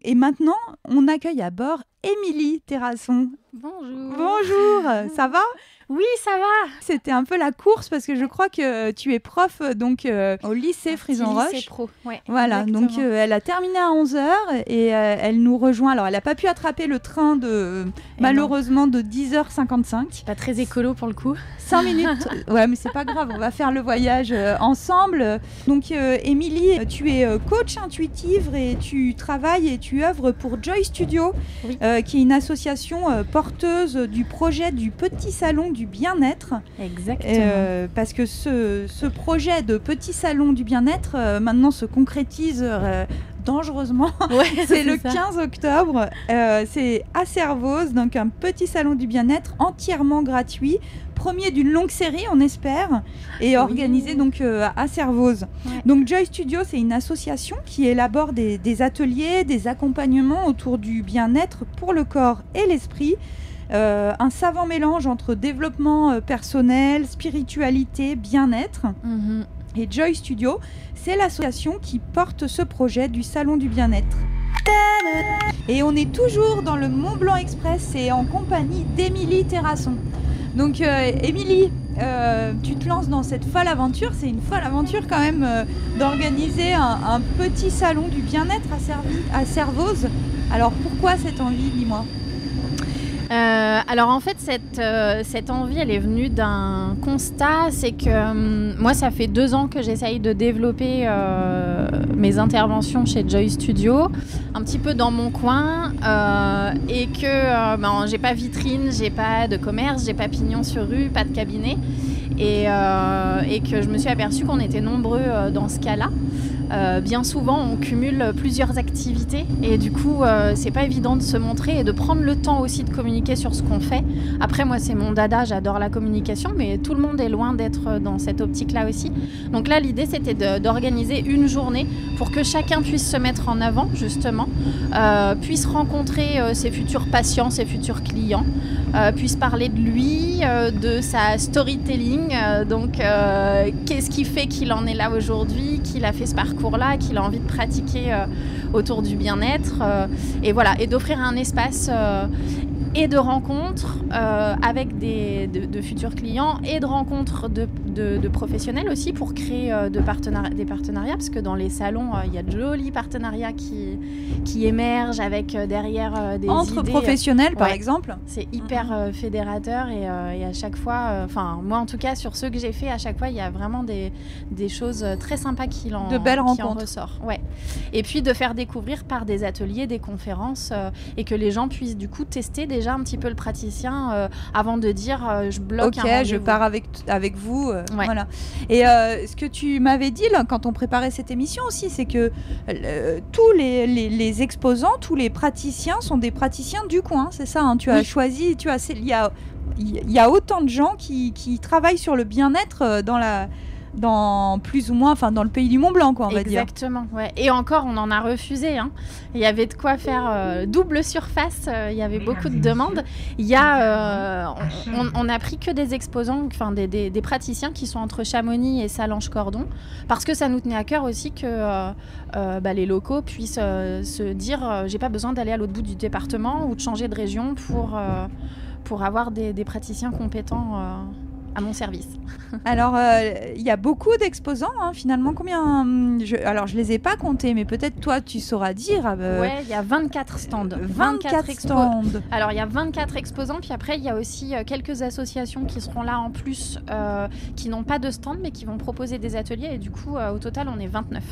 Et maintenant, on accueille à bord Émilie Terrasson. Bonjour. Bonjour, ça va ? Oui, ça va. C'était un peu la course parce que je crois que tu es prof donc, au lycée Frison-Roche. Lycée pro, ouais. Voilà, exactement. donc elle a terminé à 11h et elle nous rejoint. Alors, elle n'a pas pu attraper le train malheureusement de 10h55. C'est pas très écolo pour le coup. 5 minutes. Ouais, mais c'est pas grave, on va faire le voyage ensemble. Donc, Émilie, tu es coach intuitive et tu travailles et tu œuvres pour Joy Studio, Oui. qui est une association porteuse du projet du petit salon du bien-être. Exactement. Parce que ce projet de petit salon du bien-être maintenant se concrétise dangereusement. Ouais, c'est le ça. 15 octobre. C'est à Servoz, donc un petit salon du bien-être entièrement gratuit. Premier d'une longue série, on espère, et organisé donc à Servoz. Ouais. Donc Joy Studio, c'est une association qui élabore des ateliers, des accompagnements autour du bien-être pour le corps et l'esprit. Un savant mélange entre développement personnel, spiritualité, bien-être. Mhm. Et Joy Studio, c'est l'association qui porte ce projet du Salon du Bien-être. Et on est toujours dans le Mont Blanc Express et en compagnie d'Émilie Terrasson. Donc Émilie, tu te lances dans cette folle aventure. C'est une folle aventure quand même d'organiser un petit salon du bien-être à Servoz. Alors pourquoi cette envie, dis-moi ? Alors en fait, cette envie, elle est venue d'un constat, c'est que moi, ça fait 2 ans que j'essaye de développer mes interventions chez Joy Studio, un petit peu dans mon coin, et que j'ai pas vitrine, j'ai pas de commerce, j'ai pas pignon sur rue, pas de cabinet, et que je me suis aperçue qu'on était nombreux dans ce cas-là. Bien souvent, on cumule plusieurs activités et du coup, c'est pas évident de se montrer et de prendre le temps aussi de communiquer sur ce qu'on fait. Après, moi, c'est mon dada, j'adore la communication, mais tout le monde est loin d'être dans cette optique-là aussi. Donc là, l'idée, c'était d'organiser une journée pour que chacun puisse se mettre en avant, justement, puisse rencontrer ses futurs patients, ses futurs clients, puisse parler de lui, de sa storytelling, donc qu'est-ce qui fait qu'il en est là aujourd'hui, qu'il a fait ce parcours-là, qu'il a envie de pratiquer autour du bien-être, et voilà, et d'offrir un espace et de rencontres avec de futurs clients et de rencontres de professionnels aussi pour créer des partenariats, parce que dans les salons, il y a de jolis partenariats qui émergent avec derrière des entre idées. professionnels, par exemple. C'est hyper fédérateur et à chaque fois, moi en tout cas, sur ceux que j'ai fait, à chaque fois, il y a vraiment des choses très sympas de belles rencontres. en ressort. Ouais. Et puis de faire découvrir par des ateliers, des conférences et que les gens puissent du coup tester déjà un petit peu le praticien avant de dire je bloque un rendez-vous. Ok, je pars avec vous. Ouais. Voilà. Et ce que tu m'avais dit là, quand on préparait cette émission aussi, c'est que tous les exposants, tous les praticiens sont des praticiens du coin, c'est ça, hein, tu as choisi, il y a autant de gens qui travaillent sur le bien-être dans plus ou moins, dans le pays du Mont Blanc, quoi, on va dire. Exactement, ouais. Et encore, on en a refusé, hein. Il y avait de quoi faire double surface, il y avait beaucoup de demandes. Il y a, on a pris que des exposants, des praticiens qui sont entre Chamonix et Sallanches-Cordon, parce que ça nous tenait à cœur aussi que les locaux puissent se dire j'ai pas besoin d'aller à l'autre bout du département ou de changer de région pour avoir des praticiens compétents à mon service. Alors, il y a beaucoup d'exposants, hein, finalement. Combien alors, je les ai pas comptés, mais peut-être toi, tu sauras dire. Ouais, il y a 24 stands. 24 stands. Alors, il y a 24 exposants, puis après, il y a aussi quelques associations qui seront là en plus, qui n'ont pas de stand, mais qui vont proposer des ateliers. Et du coup, au total, on est 29.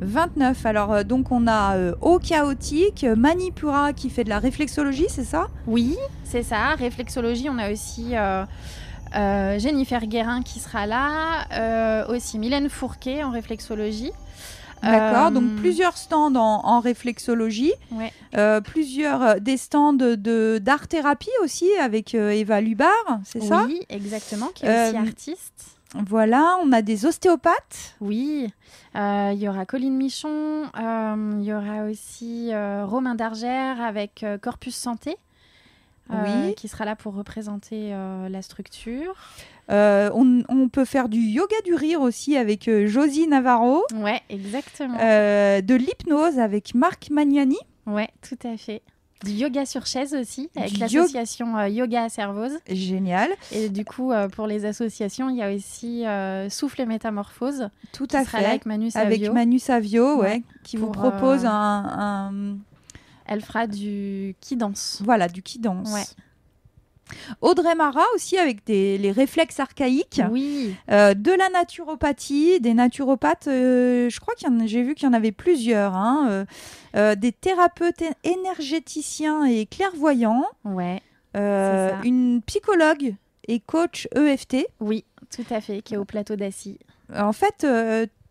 29. Alors, donc, on a Eau Chaotique, Manipura qui fait de la réflexologie, c'est ça ? Oui, c'est ça. Réflexologie, on a aussi... Jennifer Guérin qui sera là, aussi Mylène Fourquet en réflexologie. D'accord, donc plusieurs stands en réflexologie, ouais. Des stands d'art-thérapie aussi avec Eva Lubar, c'est ça ? Oui, exactement, qui est aussi artiste. Voilà, on a des ostéopathes. Oui, il y aura Colline Michon, il y aura aussi Romain Dargère avec Corpus Santé. qui sera là pour représenter la structure. On peut faire du yoga du rire aussi avec Josie Navarro. Ouais, exactement. De l'hypnose avec Marc Magnani. Ouais, tout à fait. Du yoga sur chaise aussi, avec l'association Yoga à Servoz. Génial. Et du coup, pour les associations, il y a aussi Souffle et Métamorphose. Tout à fait. Là avec Manu Savio. Avec Manu Savio, qui vous propose un... Elle fera du qui-danse. Voilà, du qui-danse. Ouais. Audrey Marat aussi avec les réflexes archaïques. Oui. De la naturopathie, des naturopathes, je crois j'ai vu qu'il y en avait plusieurs. Des thérapeutes énergéticiens et clairvoyants. Ouais. Une psychologue et coach EFT. Oui, tout à fait, qui est au plateau d'Assy. En fait,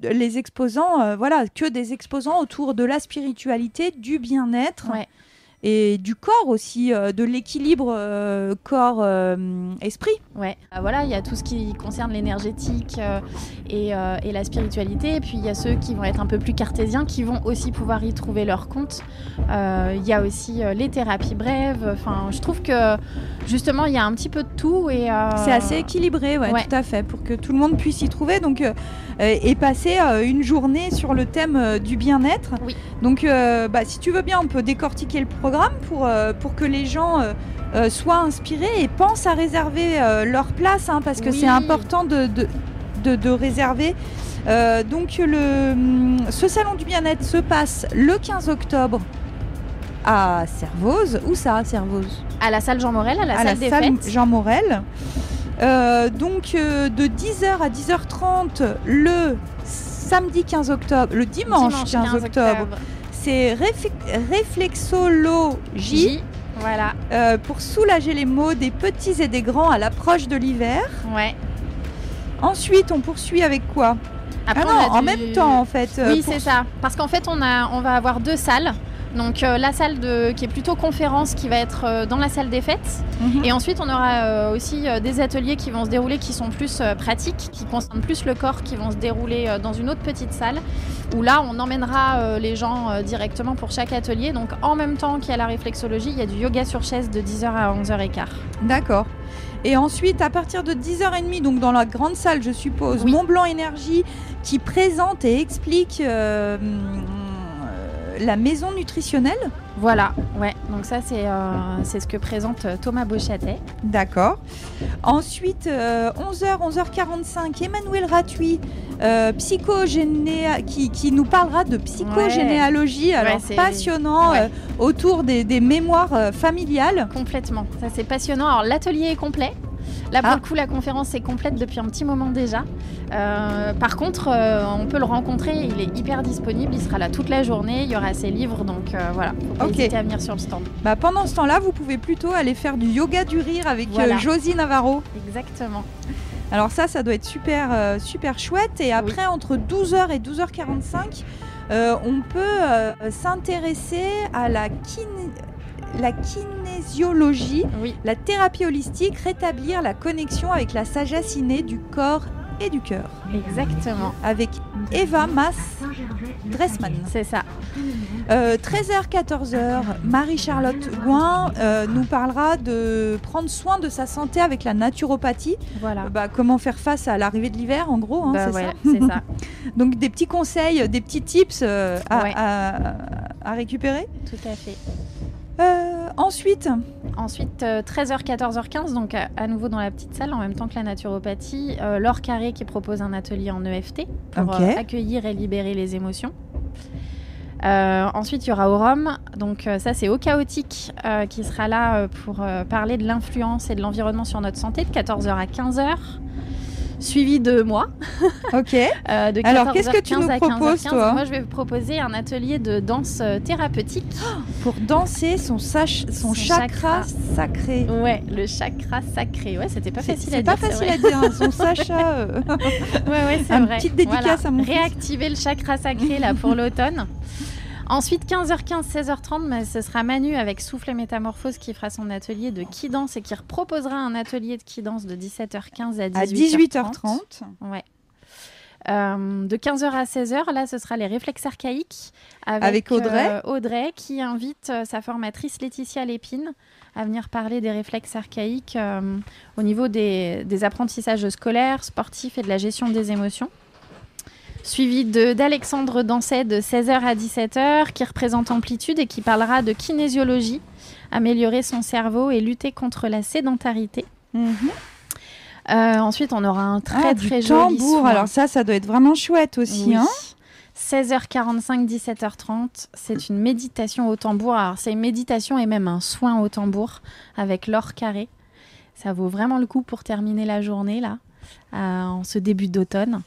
les exposants, que des exposants autour de la spiritualité, du bien-être. Ouais. Et du corps aussi, de l'équilibre corps-esprit. Ouais, voilà, il y a tout ce qui concerne l'énergétique et la spiritualité. Et puis, il y a ceux qui vont être un peu plus cartésiens, qui vont aussi pouvoir y trouver leur compte. Il y a aussi les thérapies brèves. Enfin, je trouve que, justement, il y a un petit peu de tout. C'est assez équilibré, ouais, tout à fait, pour que tout le monde puisse y trouver. Donc, et passer une journée sur le thème du bien-être. Oui. Donc, si tu veux bien, on peut décortiquer le programme pour que les gens soient inspirés et pensent à réserver leur place, parce que c'est important de réserver. Donc, ce salon du bien-être se passe le 15 octobre à Servoz. Où ça, à Servoz ? À la salle Jean Morel, à la salle des fêtes. Jean Morel. Donc de 10h à 10h30 le samedi 15 octobre, le dimanche 15 octobre, c'est réflexologie. Voilà. Pour soulager les maux des petits et des grands à l'approche de l'hiver. Ouais. Ensuite, on poursuit avec quoi ? Après, en même temps en fait. Oui, c'est ça. Parce qu'en fait, on va avoir deux salles. Donc la salle qui est plutôt conférence qui va être dans la salle des fêtes. Et ensuite on aura aussi des ateliers qui vont se dérouler qui sont plus pratiques, qui concernent plus le corps, qui vont se dérouler dans une autre petite salle où là on emmènera les gens directement pour chaque atelier. Donc en même temps qu'il y a la réflexologie, il y a du yoga sur chaise de 10h à 11h15. D'accord. Et ensuite, à partir de 10h30, donc dans la grande salle, je suppose, Mont-Blanc Énergie qui présente et explique la maison nutritionnelle. Voilà, ouais. Donc ça, c'est ce que présente Thomas Beauchâtet. D'accord. Ensuite, 11h, 11h45, Emmanuel Ratuis, qui nous parlera de psychogénéalogie. Alors, passionnant, autour des mémoires familiales. Complètement. Ça, c'est passionnant. Alors, l'atelier est complet. Là, pour le coup, la conférence est complète depuis un petit moment déjà. Par contre, on peut le rencontrer. Il est hyper disponible. Il sera là toute la journée. Il y aura ses livres. Donc, voilà. Faut pas hésiter à venir sur le stand. Pendant ce temps-là, vous pouvez plutôt aller faire du yoga du rire avec Josie Navarro. Exactement. Alors ça doit être super, super chouette. Et après, entre 12h et 12h45, on peut s'intéresser à la kinésiologie, la thérapie holistique, rétablir la connexion avec la sagesse innée du corps et du cœur. Exactement. Avec Eva Maas-Dressman. C'est ça. 13h-14h, Marie-Charlotte Gouin nous parlera de prendre soin de sa santé avec la naturopathie. Voilà. Comment faire face à l'arrivée de l'hiver, en gros, ça c'est ça. Donc des petits conseils, des petits tips à récupérer. Tout à fait. Ensuite, 13h, 14h15, donc à nouveau dans la petite salle, en même temps que la naturopathie, Laure Carré qui propose un atelier en EFT pour accueillir et libérer les émotions. Ensuite, il y aura Aurum, donc ça c'est Au Chaotique qui sera là pour parler de l'influence et de l'environnement sur notre santé de 14h à 15h. Suivi de moi. Ok. De 14h15 alors, qu'est-ce que tu nous proposes, toi ? Moi, je vais vous proposer un atelier de danse thérapeutique. Pour danser son chakra sacré. Ouais, le chakra sacré. Ouais, c'était pas facile à dire. C'est pas facile à dire, son sacha. Ouais, c'est vrai. Petite dédicace à mon fils. Réactiver le chakra sacré là pour l'automne. Ensuite, 15h15, 16h30, ce sera Manu avec Souffle et Métamorphose qui fera son atelier de ki-dance et qui reproposera un atelier de ki-dance de 17h15 à 18h30. Ouais. De 15h à 16h, là, ce sera les réflexes archaïques avec Audrey. Audrey qui invite sa formatrice Laetitia Lépine à venir parler des réflexes archaïques au niveau des apprentissages scolaires, sportifs et de la gestion des émotions. Suivi d'Alexandre Dancet de 16h à 17h qui représente Amplitude et qui parlera de kinésiologie, améliorer son cerveau et lutter contre la sédentarité. Ensuite, on aura un très joli tambour. soin. Alors ça doit être vraiment chouette aussi. Oui. Hein 16h45, 17h30, c'est une méditation au tambour. Alors, c'est une méditation et même un soin au tambour avec Laure Carré. Ça vaut vraiment le coup pour terminer la journée, là, en ce début d'automne.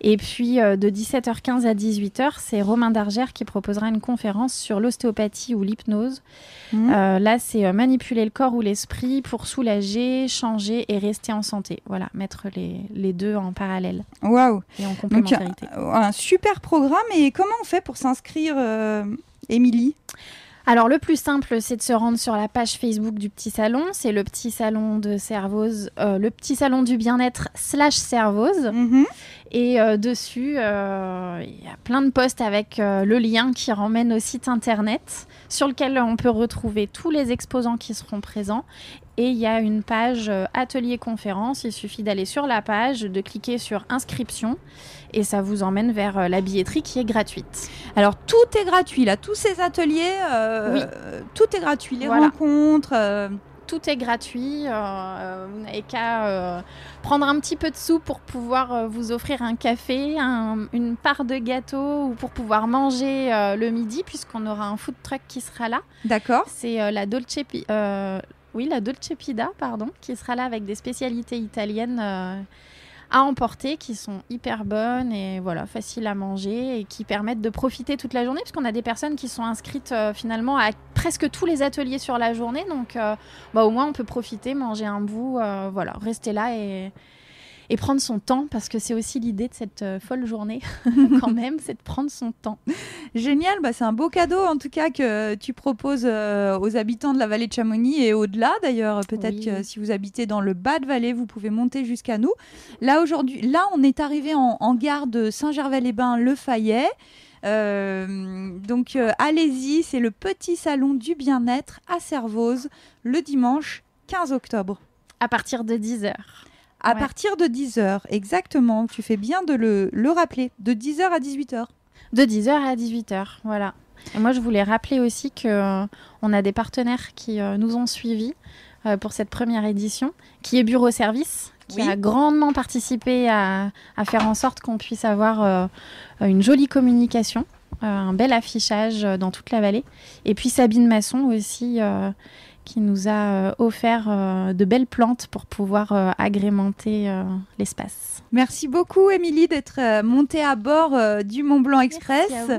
Et puis, de 17h15 à 18h, c'est Romain Dargère qui proposera une conférence sur l'ostéopathie ou l'hypnose. Là, c'est manipuler le corps ou l'esprit pour soulager, changer et rester en santé. Voilà, mettre les deux en parallèle. Waouh. Et en complémentarité. Donc, un super programme. Et comment on fait pour s'inscrire, Émilie ? Alors, le plus simple, c'est de se rendre sur la page Facebook du Petit Salon. C'est le Petit Salon de Servoz, le Petit Salon du Bien-être /Servoz. Et dessus, il y a plein de posts avec le lien qui ramène au site internet sur lequel on peut retrouver tous les exposants qui seront présents. Et il y a une page atelier conférence. Il suffit d'aller sur la page, de cliquer sur inscription et ça vous emmène vers la billetterie qui est gratuite. Alors tout est gratuit là, tous ces ateliers, oui. Tout est gratuit, les rencontres. Tout est gratuit. Vous n'avez qu'à prendre un petit peu de sous pour pouvoir vous offrir un café, une part de gâteau ou pour pouvoir manger le midi puisqu'on aura un food truck qui sera là. D'accord. C'est la Dolce Pida, qui sera là avec des spécialités italiennes à emporter qui sont hyper bonnes et voilà, faciles à manger et qui permettent de profiter toute la journée puisqu'on a des personnes qui sont inscrites finalement à presque tous les ateliers sur la journée. Donc au moins on peut profiter, manger un bout, rester là et prendre son temps parce que c'est aussi l'idée de cette folle journée quand même, c'est de prendre son temps. Génial, c'est un beau cadeau en tout cas que tu proposes aux habitants de la vallée de Chamonix et au-delà d'ailleurs. Peut-être que si vous habitez dans le bas de vallée, vous pouvez monter jusqu'à nous. Là on est arrivé en gare de Saint-Gervais-les-Bains, Le Fayet. Donc allez-y, c'est le Petit Salon du Bien-être à Servoz le dimanche 15 octobre. À partir de 10h. À partir de 10h, exactement. Tu fais bien de le rappeler. De 10h à 18h. De 10h à 18h, voilà. Et moi, je voulais rappeler aussi qu'on a des partenaires qui nous ont suivis pour cette première édition, qui est Bureau Service, qui a grandement participé à faire en sorte qu'on puisse avoir une jolie communication, un bel affichage dans toute la vallée. Et puis Sabine Masson aussi, qui nous a offert de belles plantes pour pouvoir agrémenter l'espace. Merci beaucoup, Émilie, d'être montée à bord du Mont Blanc Express. Merci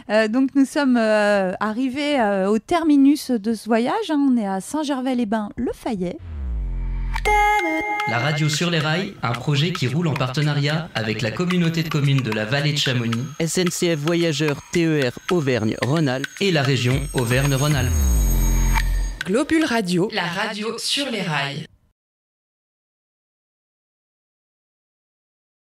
à vous. Donc, nous sommes arrivés au terminus de ce voyage. On est à Saint-Gervais-les-Bains, Le Fayet. La radio sur les rails, un projet qui roule en partenariat avec la communauté de communes de la vallée de Chamonix, SNCF Voyageurs TER Auvergne-Rhône-Alpes et la région Auvergne-Rhône-Alpes. Globule Radio, la radio sur les rails.